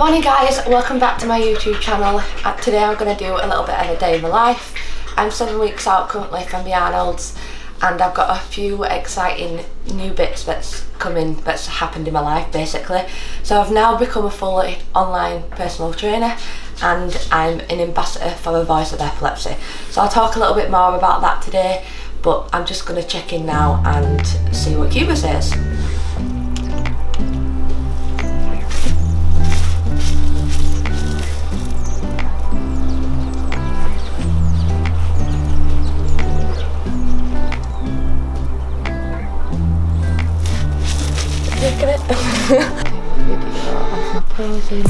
Morning guys, welcome back to my YouTube channel. Today I'm going to do a little bit of a day in my life. I'm 7 weeks out currently from the Arnolds and I've got a few exciting new bits that's happened in my life basically. So I've now become a fully online personal trainer and I'm an ambassador for the Voice of Epilepsy. So I'll talk a little bit more about that today, but I'm just going to check in now and see what Cuba says. Look at it. Video of my posing.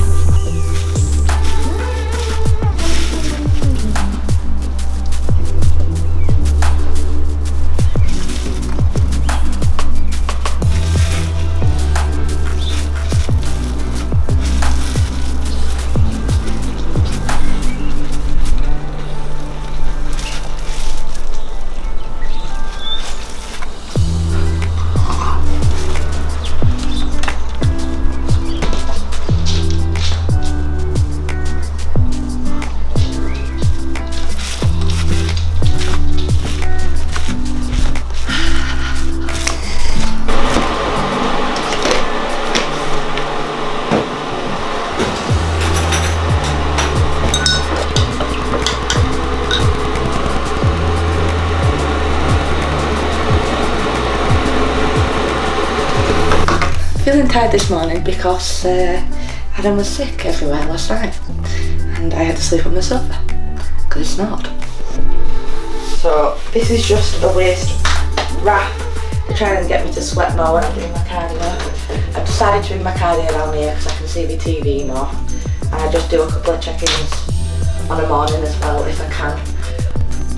Feeling tired this morning because Adam was sick everywhere last night and I had to sleep on the sofa because it snowed. So this is just a waist wrap to try and get me to sweat more when I'm doing my cardio. I've decided to bring my cardio down here because I can see the TV more, and I just do a couple of check-ins on a morning as well if I can.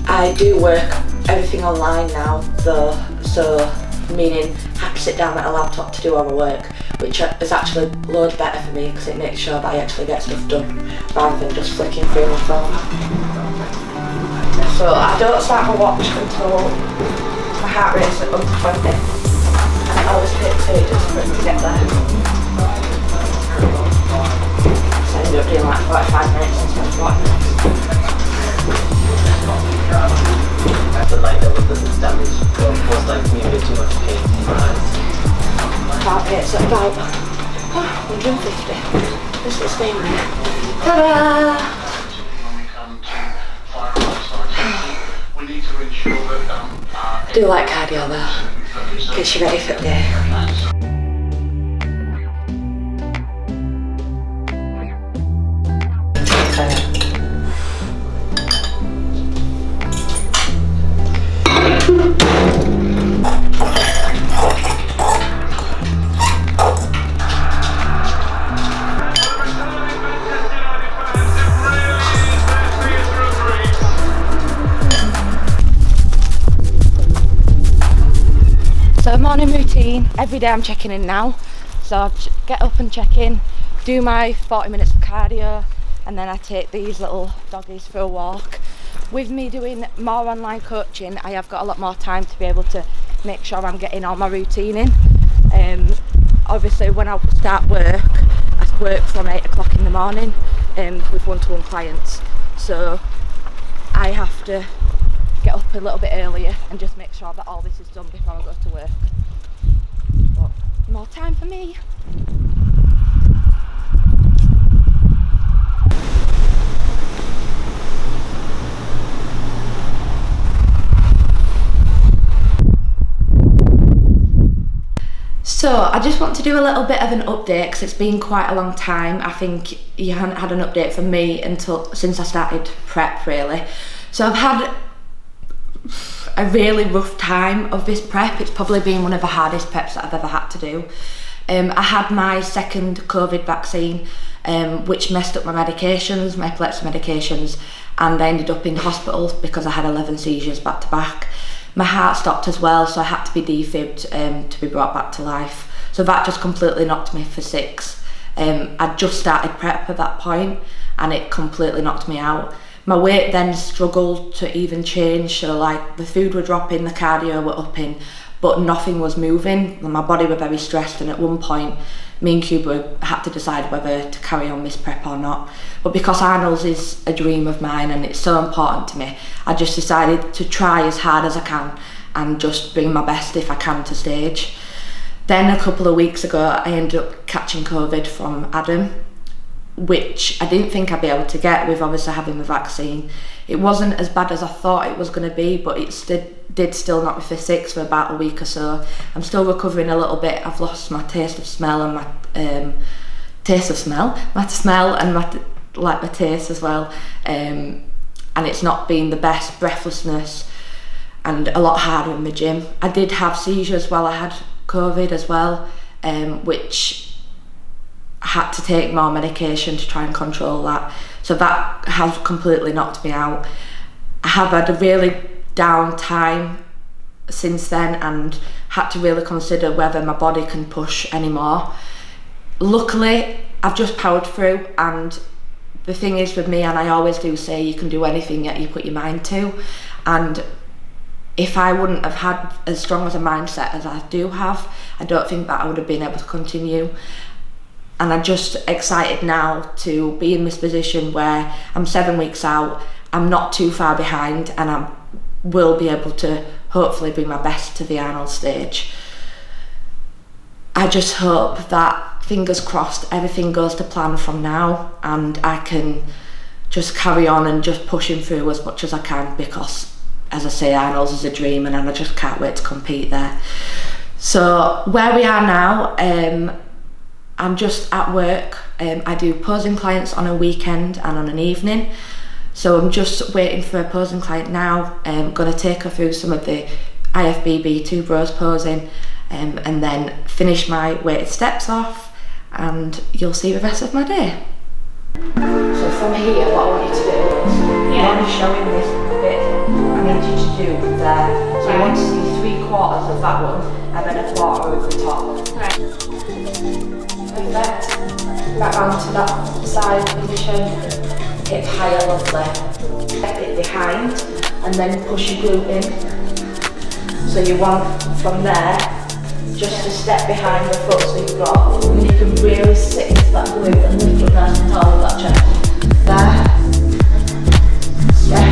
I do work everything online now though, so meaning I have to sit down at a laptop to do all my work, which is actually loads better for me because it makes sure that I actually get stuff done rather than just flicking through my phone. So I don't start my watch until my heart rate's at under 20 and it always takes ages for it to get there. So I end up doing like 45 minutes instead of 40 minutes. The light level doesn't damage, or most likely me a bit too much pain in my eyes. Heart rate's at about 150. Just it's staying there. Ta-da! I do like cardio though, gets you ready for the day. So morning routine, every day I'm checking in now. So I get up and check in, do my 40 minutes of cardio, and then I take these little doggies for a walk. With me doing more online coaching, I have got a lot more time to be able to make sure I'm getting all my routine in. Obviously when I start work, I work from 8 o'clock in the morning with one-to-one clients. So I have to get up a little bit earlier and just make sure that all this is done before I go to work. But more time for me. So I just want to do a little bit of an update because it's been quite a long time. I think you haven't had an update from me since I started prep really. So I've had a really rough time of this prep. It's probably been one of the hardest preps that I've ever had to do. I had my second COVID vaccine which messed up my medications, my epilepsy medications, and I ended up in hospital because I had 11 seizures back to back. My heart stopped as well, so I had to be defibbed to be brought back to life. So that just completely knocked me for 6. I'd just started prep at that point and it completely knocked me out. My weight then struggled to even change, so like the food were dropping, the cardio were upping, but nothing was moving. My body was very stressed, and at one point me and Cuba had to decide whether to carry on this prep or not. But because Arnolds is a dream of mine and it's so important to me, I just decided to try as hard as I can and just bring my best if I can to stage. Then a couple of weeks ago I ended up catching COVID from Adam, which I didn't think I'd be able to get with obviously having the vaccine. It wasn't as bad as I thought it was going to be, but it did still knock me for six for about a week or so. I'm still recovering a little bit. I've lost my taste of smell and my smell and my taste as well. And it's not been the best, breathlessness, and a lot harder in the gym. I did have seizures while I had COVID as well, which I had to take more medication to try and control that. So that has completely knocked me out. I have had a really down time since then and had to really consider whether my body can push anymore. Luckily, I've just powered through, and the thing is with me, and I always do say, you can do anything that you put your mind to, and if I wouldn't have had as strong as a mindset as I do have, I don't think that I would have been able to continue. And I'm just excited now to be in this position where I'm 7 weeks out, I'm not too far behind, and I will be able to hopefully bring my best to the Arnold stage. I just hope that, fingers crossed, everything goes to plan from now and I can just carry on and just pushing through as much as I can, because, as I say, Arnold's is a dream and I just can't wait to compete there. So where we are now, I'm just at work. I do posing clients on a weekend and on an evening. So I'm just waiting for a posing client now. I'm going to take her through some of the IFBB 2 bros posing, and then finish my weighted steps off, and you'll see the rest of my day. So from here, what I want you to do is, you're only showing this bit, I need you to do there. So I want to see 3/4 of that one, and then a quarter of the top. Right. Perfect. Back round to that side position. Hip higher, lovely. Step it behind, and then push your glute in. So you want from there just to step behind the foot, so you've got, and you can really sit into that glute and lift up nice and tall with that chest. There. Step.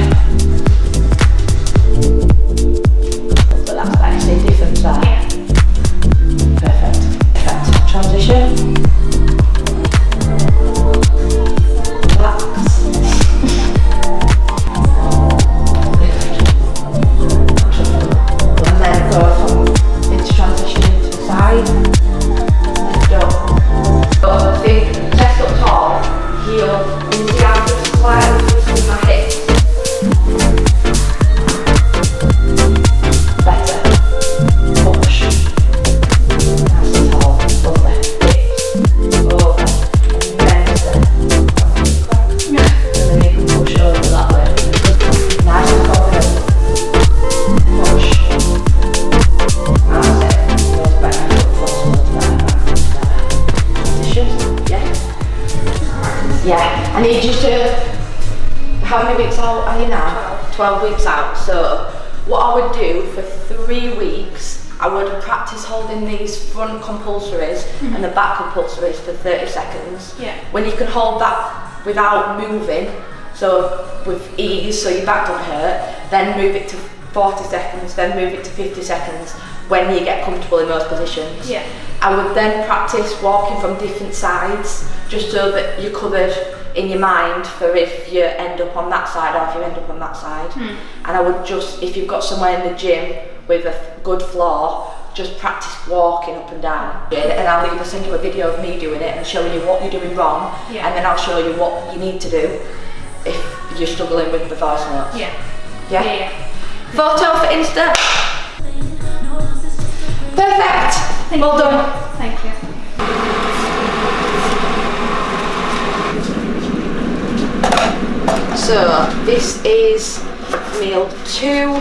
But that's actually a difference there. Yeah. Perfect. Perfect. Transition. Yeah, I need you to, how many weeks out are you now? 12 weeks out. So what I would do for 3 weeks, I would practice holding these front compulsories and the back compulsories for 30 seconds. Yeah. When you can hold that without moving, so with ease, so your back doesn't hurt, then move it to 40 seconds, then move it to 50 seconds when you get comfortable in those positions. Yeah. I would then practice walking from different sides, just so that you're covered in your mind for if you end up on that side or if you end up on that side. And I would just, if you've got somewhere in the gym with a good floor, just practice walking up and down. And I'll either send you a video of me doing it and showing you what you're doing wrong, Yeah. and then I'll show you what you need to do if you're struggling with the voice notes. Yeah. Yeah? Yeah. Photo for Insta. Perfect. Well done. Thank you. So this is meal 2.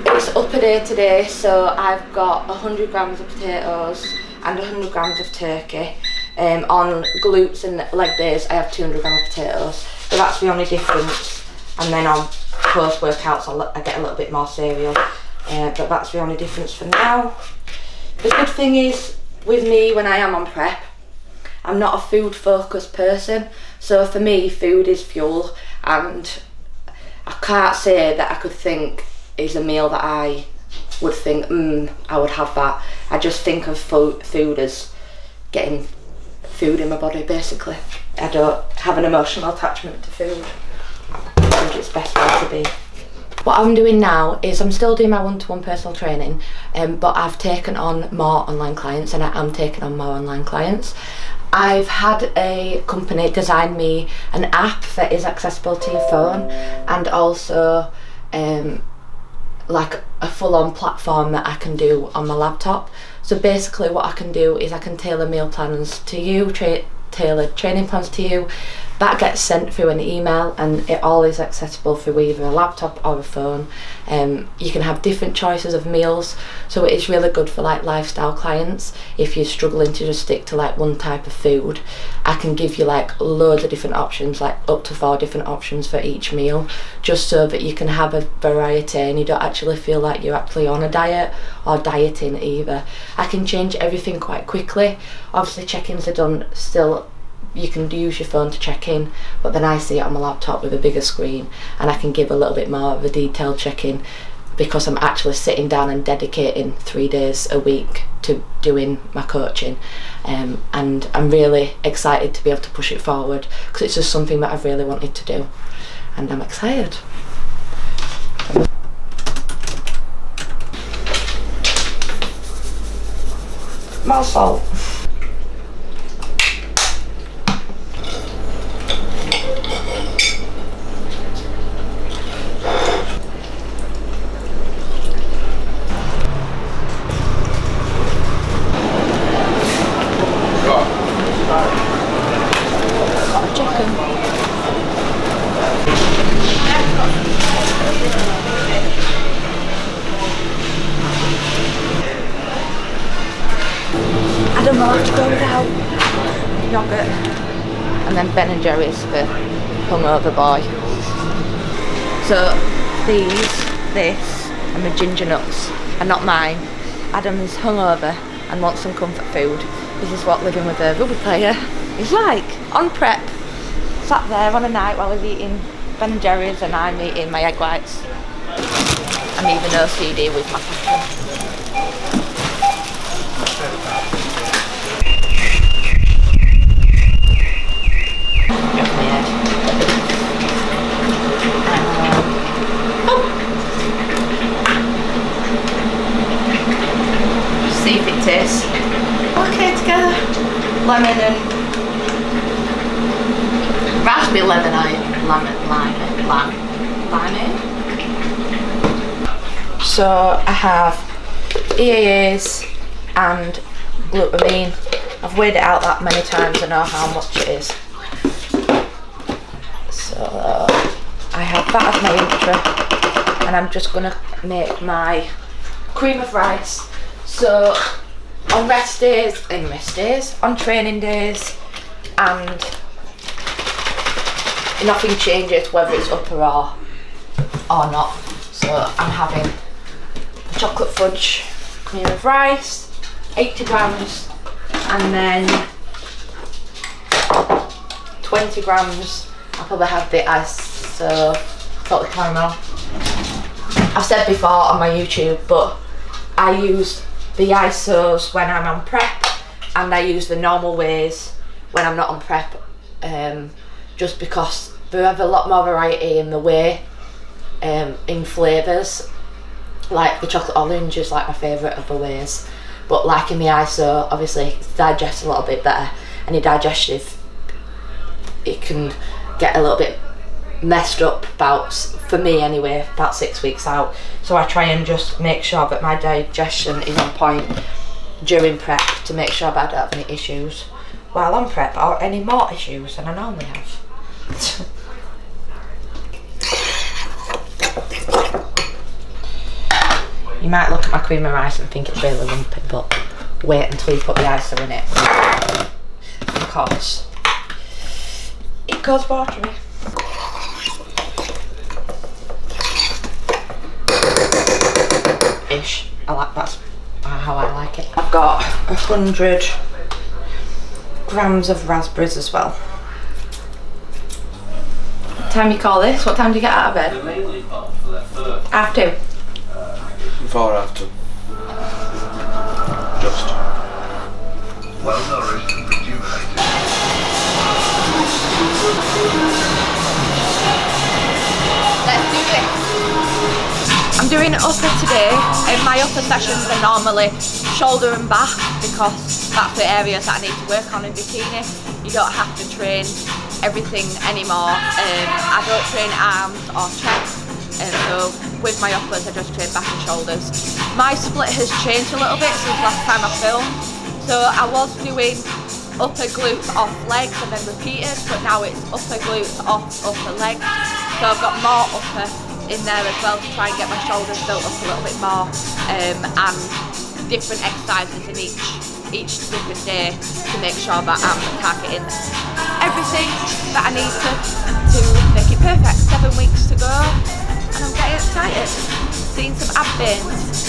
It's upper day today, so I've got 100 grams of potatoes and 100 grams of turkey. On glutes and leg days I have 200 grams of potatoes, so that's the only difference. And then on post workouts I get a little bit more cereal. but that's the only difference for now. The good thing is, with me when I am on prep, I'm not a food focused person, so for me food is fuel, and I can't say that I could think is a meal that I would think, I would have that. I just think of food as getting food in my body, basically. I don't have an emotional attachment to food. I think it's best way to be. What I'm doing now is I'm still doing my one-to-one personal training, but I've taken on more online clients, and I am taking on more online clients. I've had a company design me an app that is accessible to your phone, and also like a full-on platform that I can do on my laptop. So basically what I can do is I can tailor meal plans to you, tailored training plans to you. That gets sent through an email, and it all is accessible through either a laptop or a phone. You can have different choices of meals, so it is really good for like lifestyle clients. If you're struggling to just stick to like one type of food, I can give you like loads of different options, like up to 4 different options for each meal, just so that you can have a variety and you don't actually feel like you're actually on a diet or dieting either. I can change everything quite quickly. Obviously check-ins are done still. You can use your phone to check in, but then I see it on my laptop with a bigger screen, and I can give a little bit more of a detailed check-in because I'm actually sitting down and dedicating 3 days a week to doing my coaching, and I'm really excited to be able to push it forward because it's just something that I've really wanted to do, and I'm excited. More salt. Adam will have to go without yoghurt, and then Ben and Jerry's for hungover boy. So this and the ginger nuts are not mine. Adam is hungover and wants some comfort food. This is what living with a rugby player is like. On prep, sat there on a night while he's eating Ben and Jerry's and I'm eating my egg whites. I'm even OCD with my packing. See if it tastes okay together. Lemon and raspberry lemonade, limeade. So I have EAAs and glutamine. I've weighed it out that many times. I know how much it is. So I have that as my intro, and I'm just gonna make my cream of rice. So on rest days, on training days, and nothing changes whether it's up or not. So I'm having chocolate fudge cream of rice, 80 grams, and then 20 grams. I'll probably have the salted caramel. I've said before on my YouTube, but I use the ISOs when I'm on prep, and I use the normal ways when I'm not on prep, just because they have a lot more variety in the way, in flavours. Like the chocolate orange is like my favourite of the ways, but like in the ISO, obviously it digests a little bit better, and your digestive, it can get a little bit messed up for me anyway, about 6 weeks out. So I try and just make sure that my digestion is on point during prep to make sure that I don't have any issues while on prep, or any more issues than I normally have. You might look at my cream of rice and think it's really lumpy, but wait until you put the ISO in it, because it goes watery. ish. That's how I like it. I've got 100 grams of raspberries as well. What time you call this? What time do you get out of bed? 2:30. 2:45. Just. Well nourished and rejuvenated. Let's do this. I'm doing upper today, and my upper sessions are normally shoulder and back because that's the areas that I need to work on in bikini. You don't have to train everything anymore. I don't train arms or chest, and so with my uppers I just train back and shoulders. My split has changed a little bit since last time I filmed. So I was doing upper glutes off legs and then repeated, but now it's upper glutes off upper legs. So I've got more upper in there as well to try and get my shoulders built up a little bit more, and different exercises in each different day to make sure that I'm targeting everything that I need to make it perfect. 7 weeks to go and I'm getting excited, seeing some ab bins.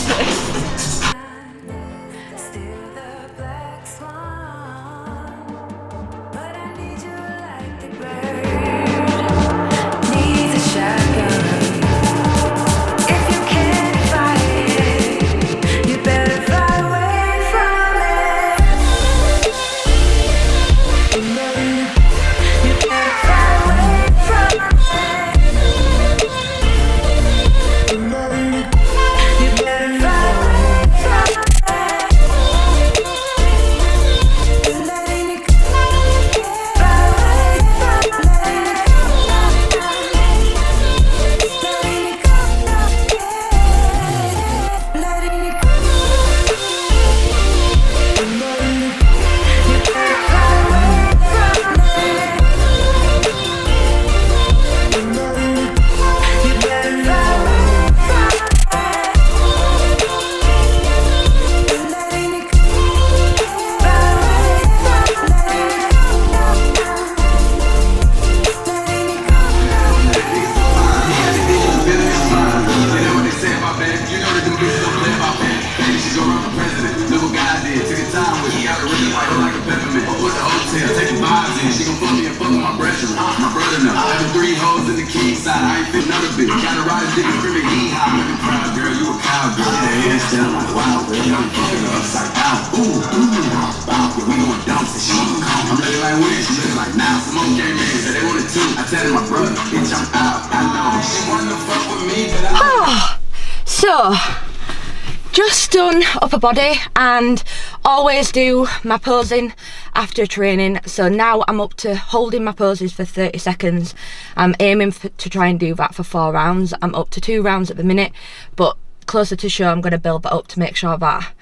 So, just done upper body, and always do my posing after training. So now I'm up to holding my poses for 30 seconds. I'm aiming to try and do that for 4 rounds. I'm up to 2 rounds at the minute, but closer to show I'm going to build that up to make sure that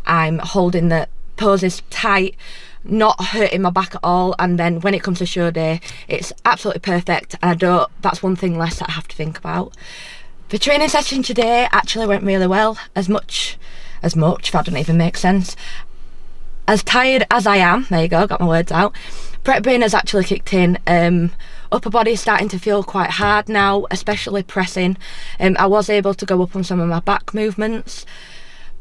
I'm holding the poses tight, not hurting my back at all, and then when it comes to show day it's absolutely perfect, and that's one thing less that I have to think about. The training session today actually went really well, as much, if that doesn't even make sense. As tired as I am, there you go, got my words out, prep brain has actually kicked in. Upper body is starting to feel quite hard now, especially pressing. I was able to go up on some of my back movements,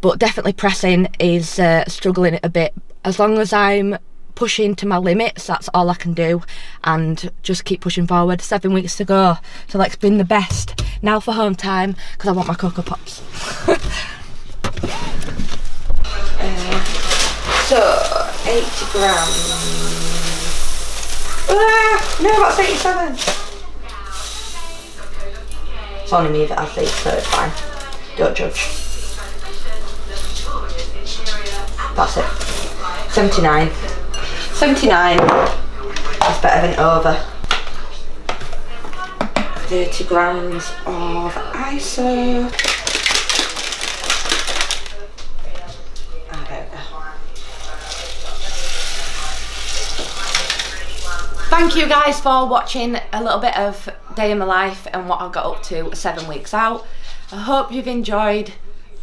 but definitely pressing is struggling a bit. As long as I'm pushing to my limits, that's all I can do, and just keep pushing forward. 7 weeks to go, so let's bring the best. Now for home time, because I want my Cocoa Pops. So, 80 grams. No, that's 87. It's only me that has these, so it's fine. Don't judge. That's it. 79. 79. That's better than over. 30 grams of ISO. I don't know. Thank you guys for watching a little bit of day in my life and what I got up to 7 weeks out. I hope you've enjoyed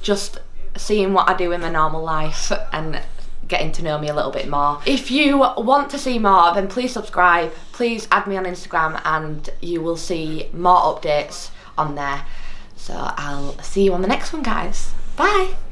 just seeing what I do in my normal life and getting to know me a little bit more. If you want to see more, then please subscribe, please add me on Instagram, and you will see more updates on there. So I'll see you on the next one, guys. Bye.